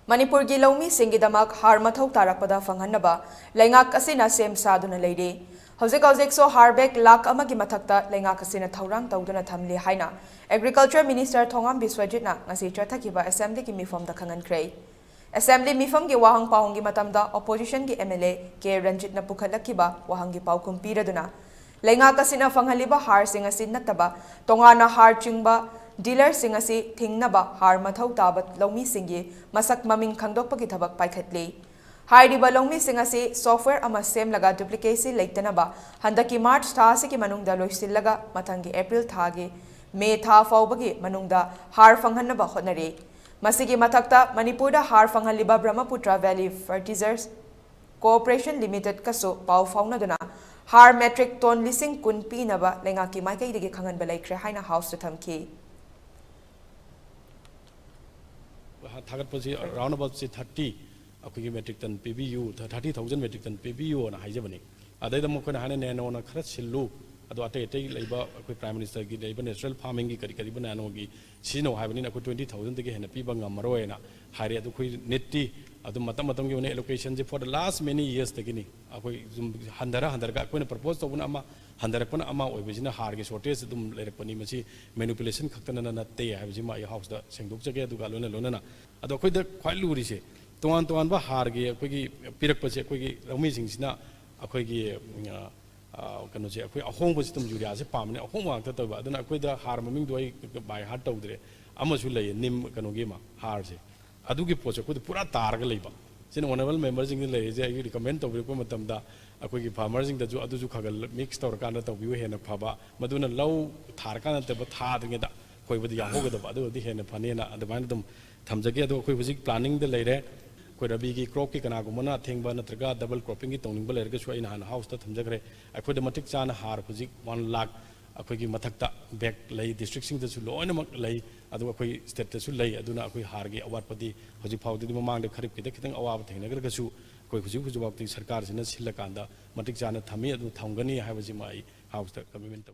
Manipur gi Loumee singidamak haar mathou tarakpada phanghannaba leingak asina sem saduna leiri. Hojik so harbek lak amagi mathakta leingak asina thaurang tawduna thamli haina Agriculture Minister Th.Biswajit na ngasi chathakiba Assembly ki mifom da khangankrei. Assembly mifom gi wahang paung gi matamda opposition gi MLA K Ranjit na pukhatlakiba wahang gi paukum piraduna leingak asina phanghaliba har sing asin nataba tongana har chingba dealer sing asi thingnaba har mathou tabat Loumee singi masak maming khangdokpagi thabak paikhatli hairiba Loumee sing asi software ama sem laga duplicacy leitanaba handaki March tha asiki manungda loisillaga mathangi April thagi May tha faubagi manungda har phanghannaba hotnari masigi mathakta Manipur da har phanghaliba Brahmaputra Valley Fertilizers Corporation Limited kaso pau faunaduna har metric ton lising kun pinaba lengaki maikai digi khangan balaikre haina house to thamki around about 30 metric ton PBU 30,000 metric ton PBU na haijabani adai da mokona hane ne no na khara sillu ado ate leiba prime minister gi leiba natural farming gi kari bana no gi sino haibani na 20,000 dege hena piba ngamaro na hari ado khoi netti ado matam gi allocation for the last many years degini akoi handara ga koina propose to buna ama handara pona ama oibijina har gi shortage dum leirakpani masi manipulation khaktana na te haibji ma house da sengdok jage adu galona lona ado khoi da khwai luri se toan ba har gi akoi gi pirak pa se akoi gi Loumee singsina akoi gi kano se akoi ahong ba situm juria se pamne ahong wang ta ba aduna akoi da har maming doi bai har tawdre ama su lei nim kano gi ma har se adu gi poche ko pura tar ga leiba sin honorable members jing lei je ai recommend to ko matam da akoi gi farmers jing da ju adu ju khagal mix tor kana to bi hena phaba maduna low thar kana te ba tha ding da koi ba ya ho ga da adu di hena phane na adu ban dum thamjage adu koi hujik planning da leire koi rabi gi crop ki kana gumana thengba natraga double cropping gi tongning ba leire ga shu ina han house ta thamjagre akoi da matik chana har hujik 1 lakh akoi gi mathakta back lei district sing da su loina mak lei adu akoi state ta su lei aduna akoi har gi award padi hojik phau di mamang de kharip ki da kitang awab thengna ga su koi hujik bak ti sarkar sina silla kanda matik chana thami adu thongani haibaji mai house ta commitment